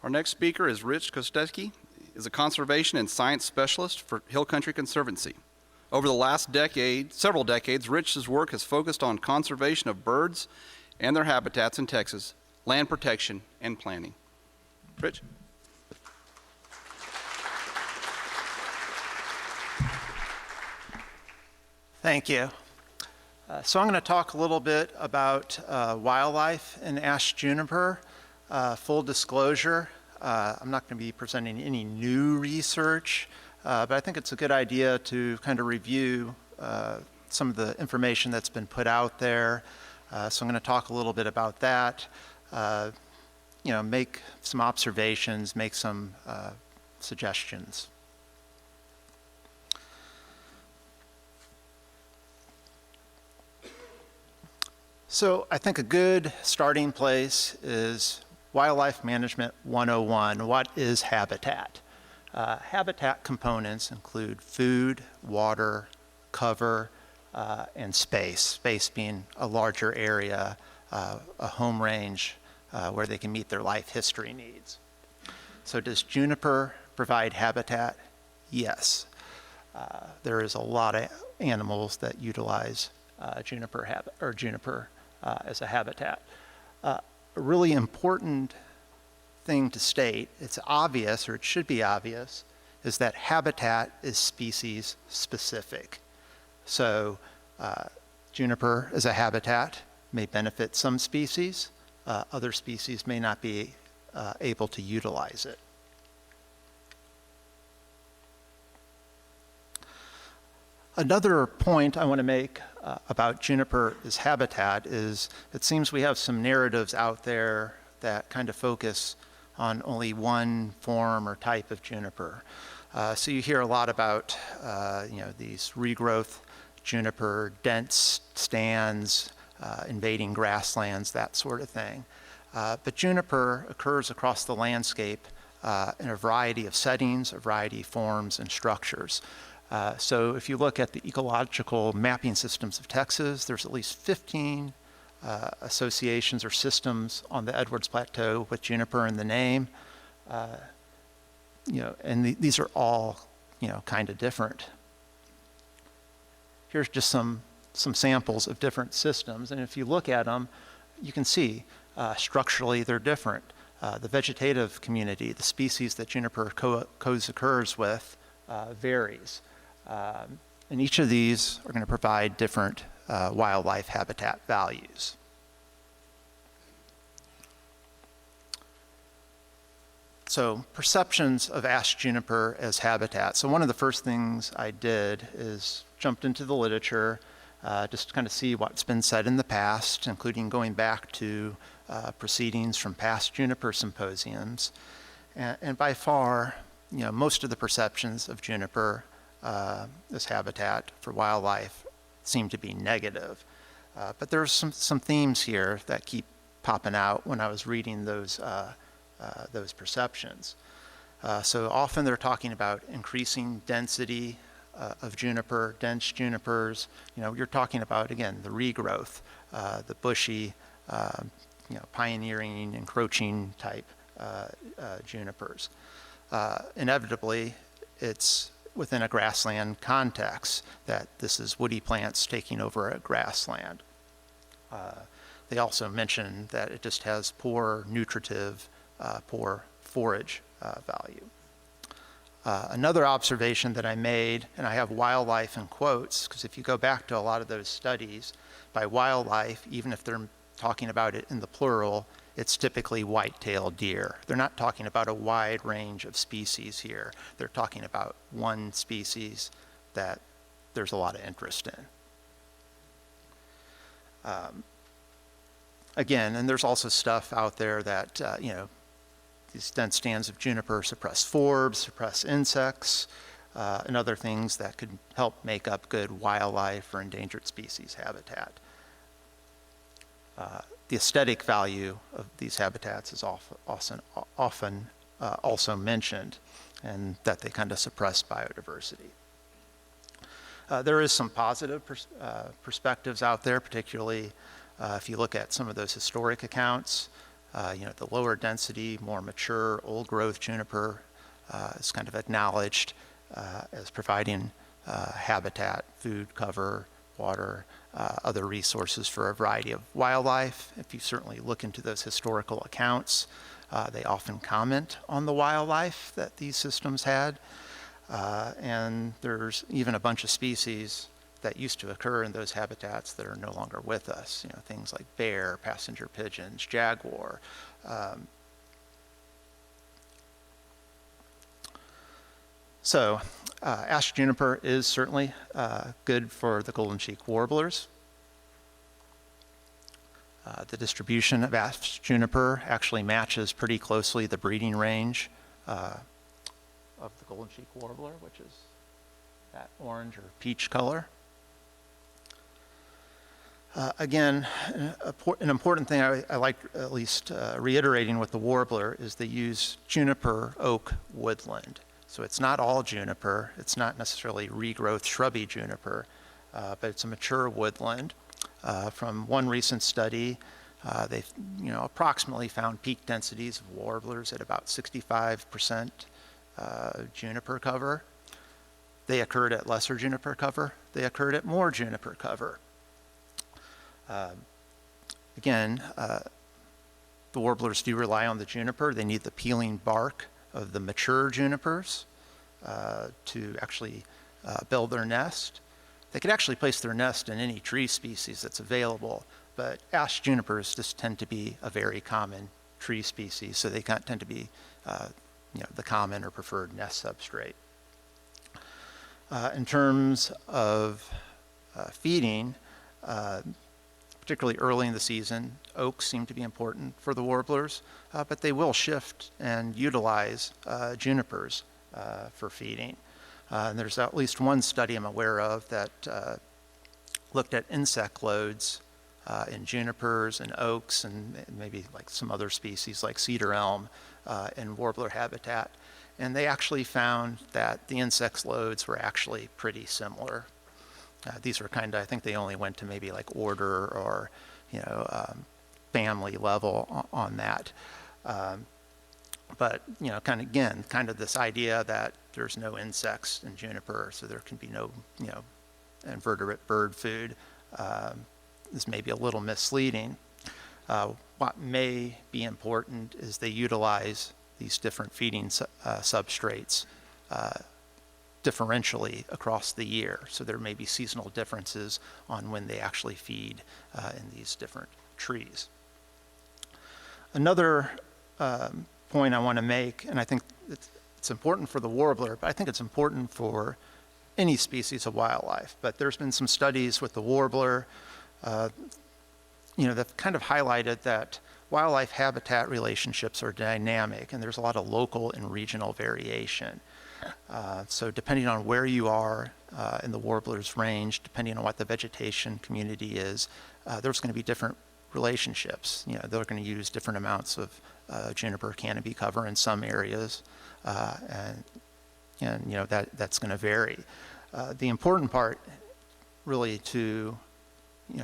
Our next speaker is Rich Kostecke, is a conservation and science specialist for Hill Country Conservancy. Over the last several decades, Rich's work has focused on conservation of birds and their habitats in Texas, land protection, and planning. Rich? Thank you. So I'm going to talk a little bit about wildlife in Ashe Juniper. Full disclosure, I'm not going to be presenting any new research, but I think it's a good idea to kind of review some of the information that's been put out there. So I'm going to talk a little bit about that, make some observations, make some suggestions. So I think a good starting place is Wildlife Management 101. What is habitat? Habitat components include food, water, cover, and space. Space being a larger area, a home range where they can meet their life history needs. So does juniper provide habitat? Yes. There is a lot of animals that utilize juniper as a habitat. A really important thing to state, it's obvious, or it should be obvious, is that habitat is species specific. So juniper as a habitat may benefit some species, other species may not be able to utilize it. Another point I want to make about juniper as habitat is it seems we have some narratives out there that kind of focus on only one form or type of juniper. So you hear a lot about these regrowth juniper, dense stands, invading grasslands, that sort of thing. But juniper occurs across the landscape in a variety of settings, a variety of forms and structures. So if you look at the ecological mapping systems of Texas, there's at least 15 associations or systems on the Edwards Plateau with juniper in the name. These are all, kind of different. Here's just some samples of different systems, and if you look at them, you can see structurally they're different. The vegetative community, the species that juniper co-occurs with, varies. And each of these are going to provide different wildlife habitat values. So perceptions of Ashe juniper as habitat. So one of the first things I did is jumped into the literature just to kind of see what's been said in the past, including going back to proceedings from past juniper symposiums. And by far, most of the perceptions of juniper as habitat for wildlife seem to be negative. But there's some themes here that keep popping out when I was reading those perceptions. So often they're talking about increasing density of juniper, dense junipers. You're talking about, again, the regrowth, the bushy, pioneering, encroaching type junipers. Inevitably, it's within a grassland context that this is woody plants taking over a grassland. They also mention that it just has poor nutritive, poor forage value. Another observation that I made, and I have wildlife in quotes, because if you go back to a lot of those studies, by wildlife, even if they're talking about it in the plural, it's typically white-tailed deer. They're not talking about a wide range of species here. They're talking about one species that there's a lot of interest in. Again, and there's also stuff out there that, these dense stands of juniper suppress forbs, suppress insects, and other things that could help make up good wildlife or endangered species habitat. The aesthetic value of these habitats is often also mentioned, and that they kind of suppress biodiversity. There is some positive perspectives out there, particularly if you look at some of those historic accounts. The lower density, more mature, old growth juniper is kind of acknowledged as providing habitat, food, cover, water, other resources for a variety of wildlife. If you certainly look into those historical accounts, they often comment on the wildlife that these systems had. And there's even a bunch of species that used to occur in those habitats that are no longer with us. Things like bear, passenger pigeons, jaguar. Ashe juniper is certainly good for the golden cheek warblers. The distribution of Ashe juniper actually matches pretty closely the breeding range of the golden cheek warbler, which is that orange or peach color. Again, an important thing I like at least reiterating with the warbler is they use juniper oak woodland. So it's not all juniper, it's not necessarily regrowth shrubby juniper, but it's a mature woodland. From one recent study, they approximately found peak densities of warblers at about 65% juniper cover. They occurred at lesser juniper cover. They occurred at more juniper cover. Again, the warblers do rely on the juniper. They need the peeling bark of the mature junipers to actually build their nest. They could actually place their nest in any tree species that's available, but Ashe junipers just tend to be a very common tree species, so they tend to be the common or preferred nest substrate. In terms of feeding, particularly early in the season, oaks seem to be important for the warblers, but they will shift and utilize junipers for feeding. And there's at least one study I'm aware of that looked at insect loads in junipers and oaks and maybe like some other species like cedar elm in warbler habitat. And they actually found that the insect loads were actually pretty similar. These were I think they only went to maybe like order or, family level on that. But, kind of this idea that there's no insects in juniper, so there can be no, invertebrate bird food, is maybe a little misleading. What may be important is they utilize these different feeding substrates differentially across the year. So there may be seasonal differences on when they actually feed in these different trees. Another point I want to make, and I think it's important for the warbler, but I think it's important for any species of wildlife. But there's been some studies with the warbler, that kind of highlighted that wildlife habitat relationships are dynamic, and there's a lot of local and regional variation. So depending on where you are in the warbler's range, depending on what the vegetation community is, there's going to be different relationships. They're going to use different amounts of juniper canopy cover in some areas, and that's going to vary. The important part really to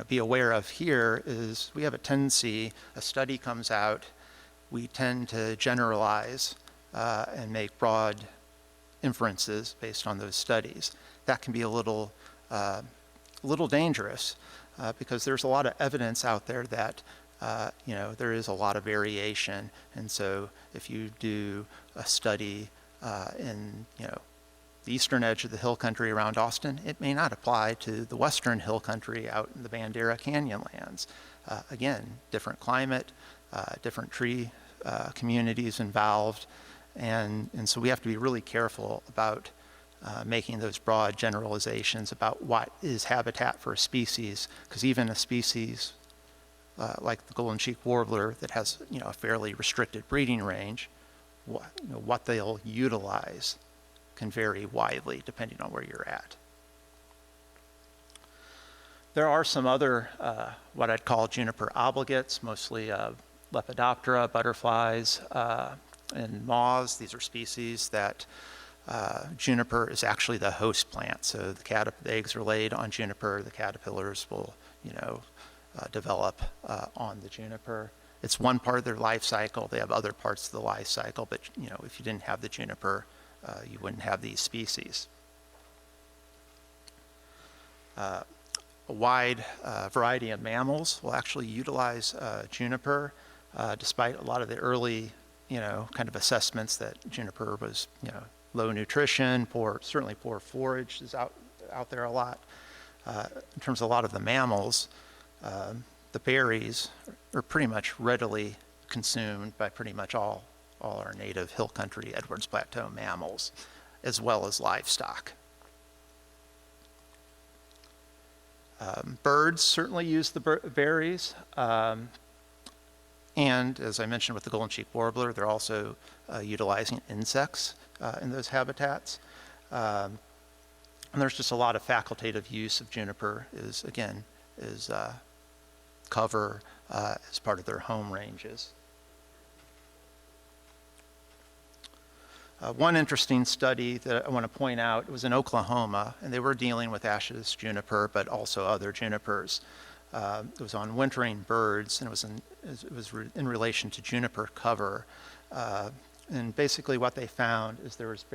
be aware of here is we have a tendency, a study comes out, we tend to generalize and make broad inferences based on those studies. That can be a little dangerous because there's a lot of evidence out there that there is a lot of variation. And so if you do a study in the eastern edge of the hill country around Austin, it may not apply to the western hill country out in the Bandera Canyon lands. Again, different climate, different tree communities involved. And so we have to be really careful about making those broad generalizations about what is habitat for a species, because even a species like the golden cheek warbler that has a fairly restricted breeding range, what they'll utilize can vary widely depending on where you're at. There are some other what I'd call juniper obligates, mostly Lepidoptera, butterflies, and moths. These are species that juniper is actually the host plant. So the eggs are laid on juniper, the caterpillars will develop on the juniper. it's one part of their life cycle. They have other parts of the life cycle, but if you didn't have the juniper, you wouldn't have these species. A wide variety of mammals will actually utilize juniper, despite a lot of the early, kind of assessments that juniper was, low nutrition, certainly poor forage is out there a lot. In terms of a lot of the mammals, the berries are pretty much readily consumed by pretty much all our native hill country Edwards Plateau mammals, as well as livestock. Birds certainly use the berries, and as I mentioned with the golden cheek warbler, they're also utilizing insects in those habitats. And there's just a lot of facultative use of juniper is cover as part of their home ranges. One interesting study that I want to point out was in Oklahoma, and they were dealing with Ashe juniper, but also other junipers. It was on wintering birds, and it was in relation to juniper cover. And basically what they found is there was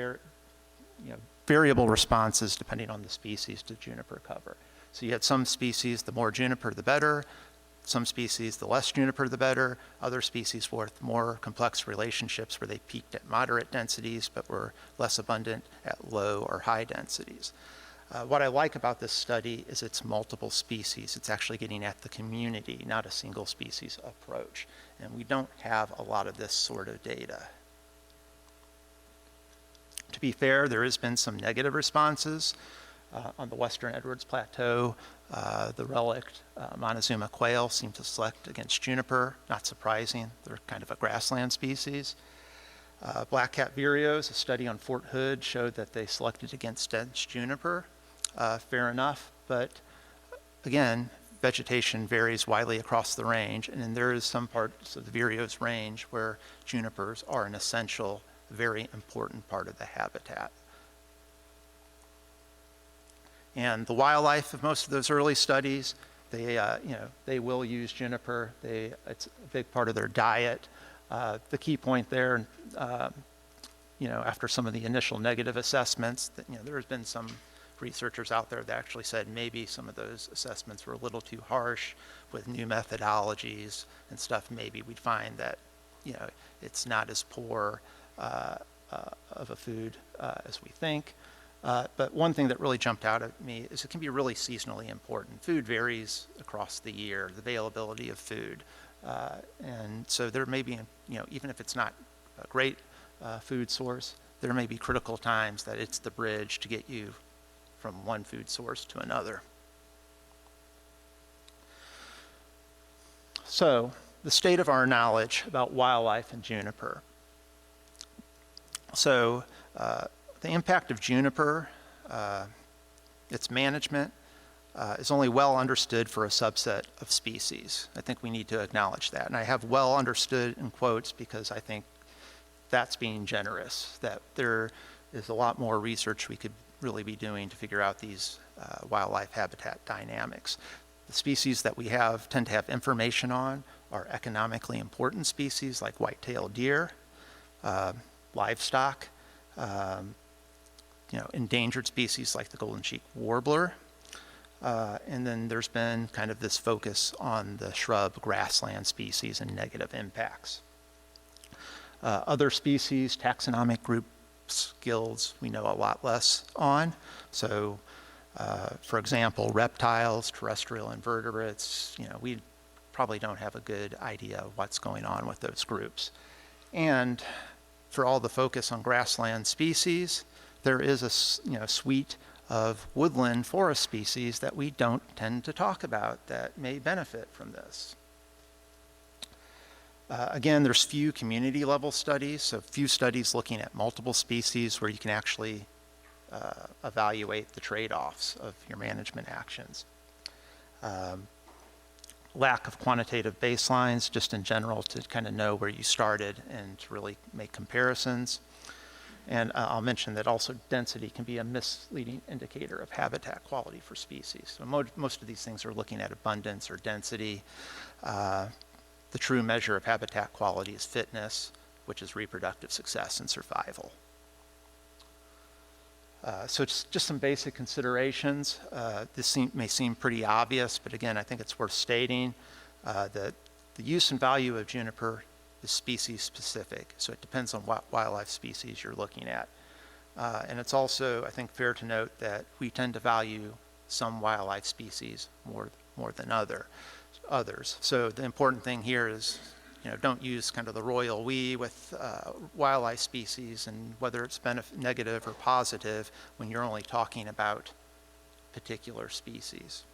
variable responses depending on the species to juniper cover. So you had some species, the more juniper, the better. Some species, the less juniper, the better. Other species with more complex relationships where they peaked at moderate densities but were less abundant at low or high densities. What I like about this study is it's multiple species. It's actually getting at the community, not a single species approach. And we don't have a lot of this sort of data. To be fair, there has been some negative responses. On the western Edwards Plateau, the relict Montezuma quail seem to select against juniper. Not surprising, they're kind of a grassland species. Black-cap vireos, a study on Fort Hood showed that they selected against dense juniper. Fair enough, but again, vegetation varies widely across the range, and then there is some parts of the vireo's range where junipers are an essential, very important part of the habitat. And the wildlife of most of those early studies, they will use juniper. It's a big part of their diet. The key point there, after some of the initial negative assessments, that there has been some researchers out there that actually said maybe some of those assessments were a little too harsh with new methodologies and stuff. Maybe we'd find that it's not as poor of a food as we think. But one thing that really jumped out at me is it can be really seasonally important. Food varies across the year, the availability of food. And so there may be, even if it's not a great food source, there may be critical times that it's the bridge to get you from one food source to another. So the state of our knowledge about wildlife and juniper. So the impact of juniper, its management, is only well understood for a subset of species. I think we need to acknowledge that. And I have well understood in quotes because I think that's being generous, that there is a lot more research we could really be doing to figure out these wildlife habitat dynamics. The species that we tend to have information on are economically important species like white-tailed deer, livestock, endangered species like the golden cheek warbler, and then there's been kind of this focus on the shrub grassland species and negative impacts. Other species, taxonomic groups, guilds, we know a lot less on. So, for example, reptiles, terrestrial invertebrates, we probably don't have a good idea of what's going on with those groups. And for all the focus on grassland species, there is a suite of woodland forest species that we don't tend to talk about that may benefit from this. Again, there's few community level studies, so few studies looking at multiple species where you can actually evaluate the trade-offs of your management actions. Lack of quantitative baselines just in general to kind of know where you started and to really make comparisons. And I'll mention that also density can be a misleading indicator of habitat quality for species. So most of these things are looking at abundance or density. the true measure of habitat quality is fitness, which is reproductive success and survival. So it's just some basic considerations. This may seem pretty obvious, but again, I think it's worth stating that the use and value of juniper is species specific. So it depends on what wildlife species you're looking at. And it's also, I think, fair to note that we tend to value some wildlife species more than others. So the important thing here is, don't use kind of the royal we with wildlife species and whether it's negative or positive when you're only talking about particular species.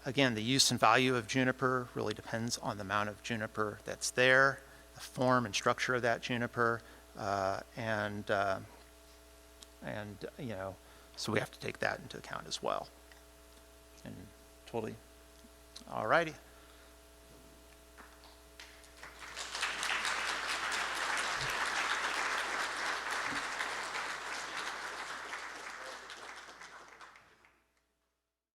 Again, the use and value of juniper really depends on the amount of juniper that's there, the form and structure of that juniper, and so we have to take that into account as well. And totally, all righty.